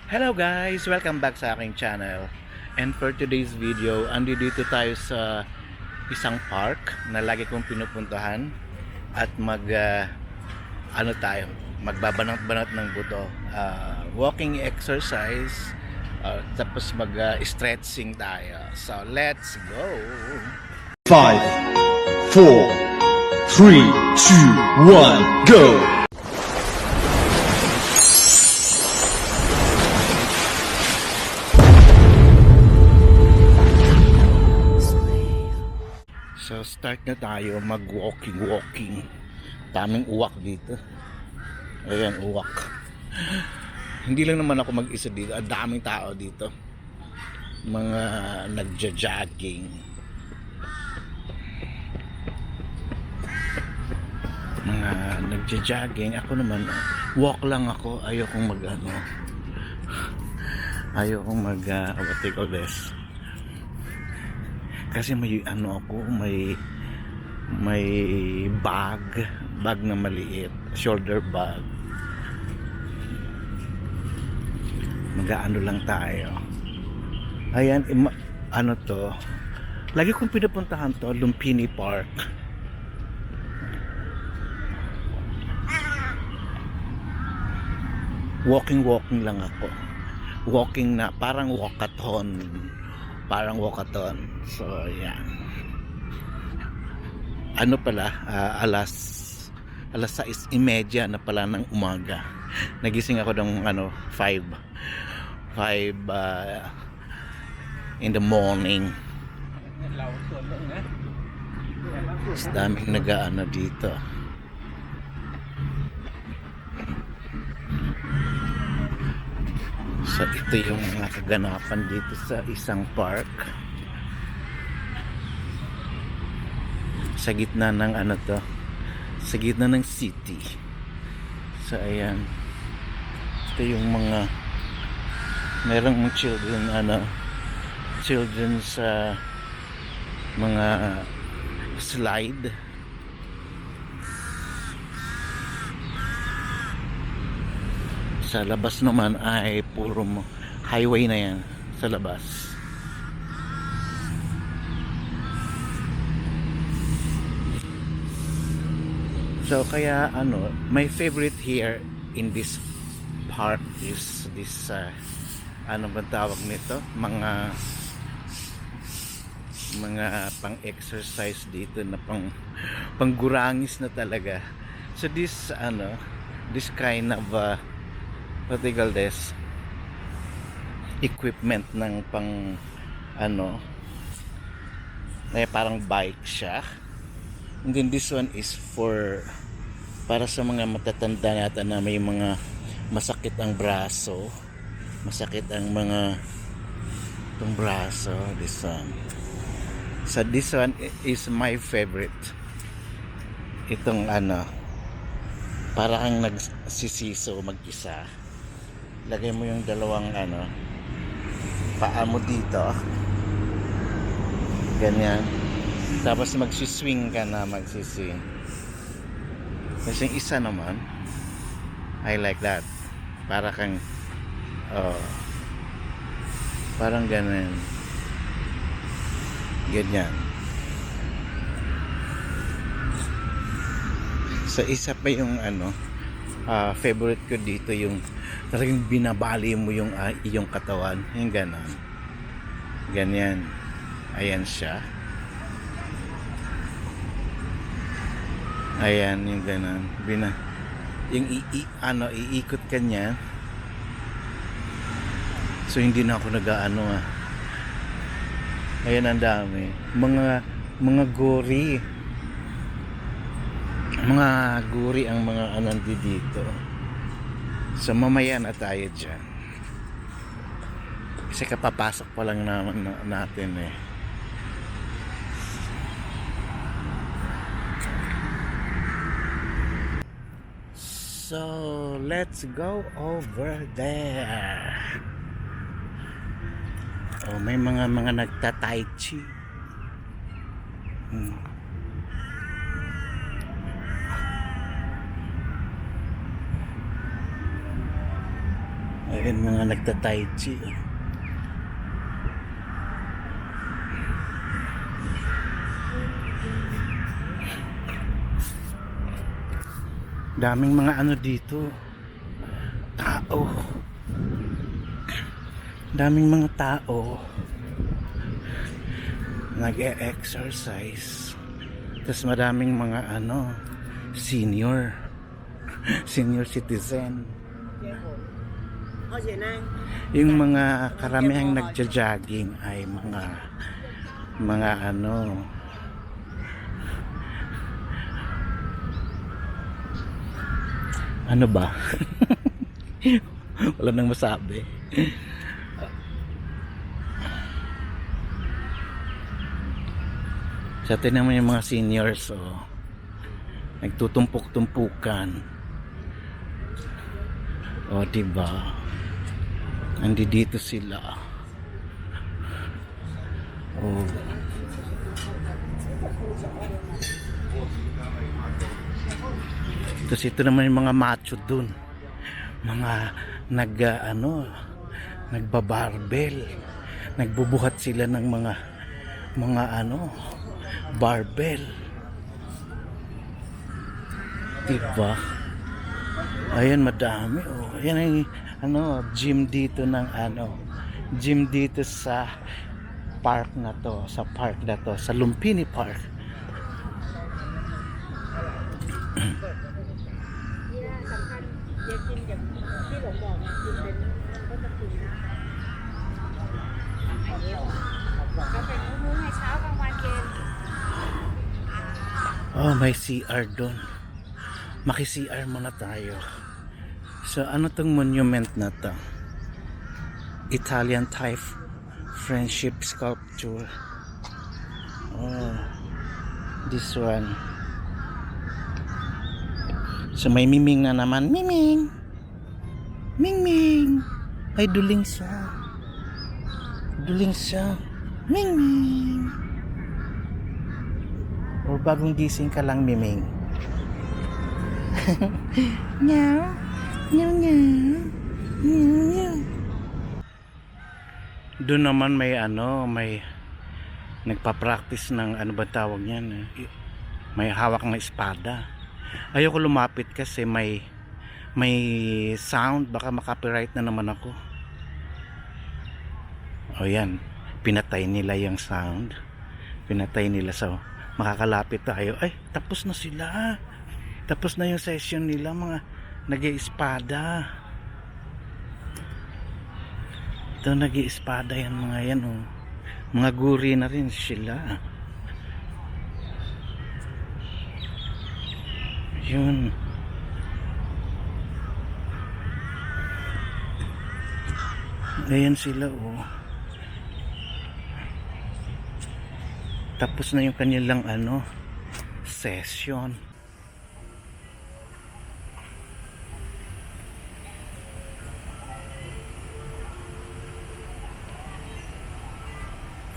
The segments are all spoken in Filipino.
Hello guys! Welcome back sa aking channel. And for today's video, andito tayo sa isang park na lagi kong pinupuntahan at ano tayo, magbabanat-banat ng buto. Walking exercise, tapos stretching tayo. So let's go! 5, 4, 3, 2, 1, go! So start na tayo mag-walking. Daming uwak dito. Ayan, uwak. Hindi lang naman ako mag-isa dito. Ang daming tao dito. Mga nagja-jogging. Mga nagja-jogging. Ako naman, walk lang ako. Ayokong what they call this. Kasi may may bag na maliit, shoulder bag. Mag-aano lang tayo. Ayan, ano to, lagi kong pinupuntahan to, Lumpini Park. Walking lang ako. Walking na parang walkathon. So yan, ano pala, alas 6:30 na pala ng umaga. Nagising ako ng 5 in the morning. Mas daming nag-aano dito. So ito yung mga kaganapan dito sa isang park. Sa gitna ng sa gitna ng city. So ayan. Ito yung mga merong children sa mga slide. Sa labas naman ay puro highway na yan sa labas. So kaya my favorite here in this park is this ano ba tawag nito? Mga pang-exercise dito na panggurangis na talaga. So this kind of what they call this, equipment ng parang bike siya. And then this one is para sa mga matatanda yata na may mga masakit ang braso, braso. This one, so this one is my favorite. Itong para kang nagsisiso mag-isa. Lagay mo yung dalawang paa mo dito, ganyan, tapos magsiswing ka na, magsiswing. Kasi yung isa naman I like that, para kang parang ganyan. So isa pa yung favorite ko dito, yung talagang binabali mo yung iyong katawan, yung ganyan. Ayan siya, ayan yung ganon, yung iikot ka niya. So hindi na ako ayan, ang dami mga guri ang mga anandi dito. So mamaya na tayo dyan, kasi kapapasok pa lang natin eh. So let's go over there. Oh, may mga nagta-tai chi. Ayun, mga nagta-tai chi. Daming mga ano dito. Tao. Daming mga tao. Nag-e-exercise. Tapos madaming mga ano, senior. Senior citizen. Yung mga karamihang nagja-jogging ay mga ano, ano ba? Wala nang masabi. Sa atin naman yung mga seniors, oh, nagtutumpok-tumpukan. O, diba? Nandito sila. Oh. Tapos ito naman yung mga macho dun. Mga nagbabarbell. Nagbubuhat sila ng mga barbell. Diba? Ayan, madami. Oh, ayan ang gym dito gym dito sa park na to, sa Lumpini Park. Oh, may CR doon. Maki-CR muna tayo. So, ano tong monument na to? Italian type friendship sculpture. Oh, this one. So, may miming na naman. Miming! Mingming! Ay, duling siya. Duling siya. Mingming! O bagong gising ka lang, Miming. Meow. Meow, meow. Meow, meow. Doon naman may nagpa-practice ng ano ba tawag niyan? May hawak ng espada. Ayoko lumapit kasi may sound, baka makopyright na naman ako. O yan, pinatay nila yung sound. Pinatay nila, so makakalapit tayo. Ay, tapos na sila. Tapos na yung session nila, mga nag-iespada. Ito, nag-iespada yan, mga yan, oh. Mga guri na rin sila. Yun. Ayan sila, oh. Tapos na yung kanilang session.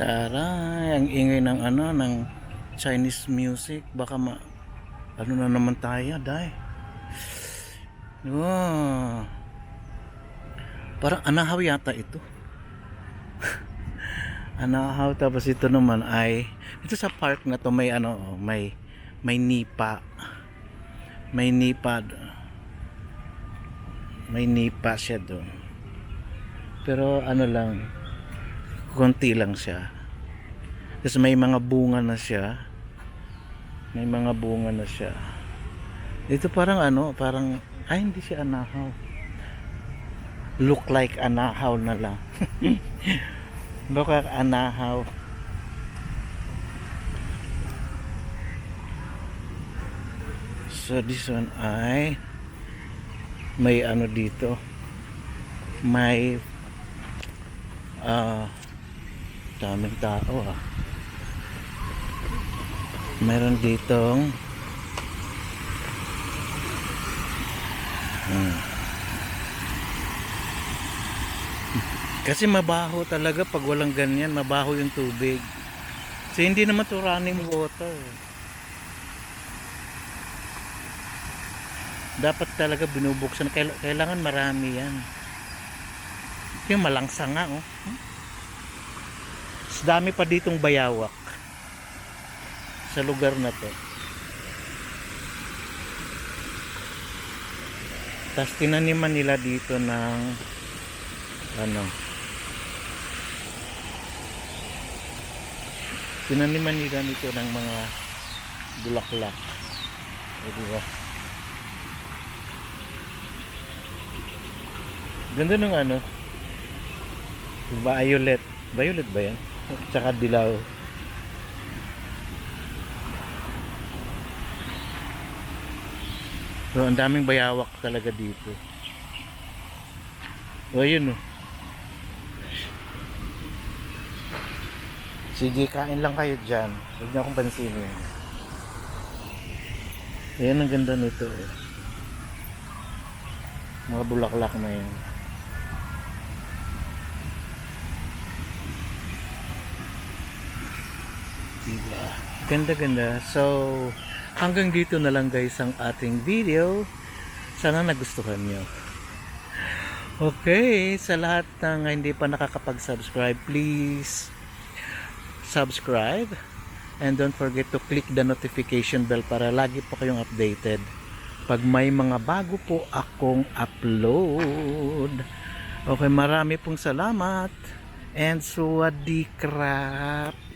Tara, ang ingay ng ng Chinese music, baka ano na naman tayo, dai. Wow. Parang anahaw yata ito. Anahaw, tapos ito naman ay ito sa park na to may may nipa. May nipa. May nipa siya doon. Pero lang, konti lang siya. Tapos may mga bunga na siya. May mga bunga na siya. Ito parang parang ay hindi siya anahaw. Look like anahaw na lang. Baka anahaw. So this one ay may dito. May daming tao Meron ditong kasi mabaho talaga pag walang ganyan, mabaho yung tubig. So hindi naman to running water. Dapat talaga binubuksan, kailangan marami yan. Yung malangsa nga, oh. Mas dami pa ditong bayawak sa lugar na to. Tapos tinaniman nila dito ng ano, tinaniman nila nito ng mga bulaklak. O, diba? Ganda ng ano, violet. Violet ba yan? Tsaka dilaw. So, ang daming bayawak talaga dito. O, yun, oh. Sige, kain lang kayo dyan. Huwag niyo akong pansinin. Ayan, ang ganda nito, eh. Mga bulaklak na yun. Diba? Ganda-ganda. So, hanggang dito na lang guys ang ating video. Sana nagustuhan nyo. Okay, sa lahat ng hindi pa nakakapag-subscribe, please subscribe. And don't forget to click the notification bell para lagi po kayong updated pag may mga bago po akong upload. Okay, marami pong salamat. And sawadi krap.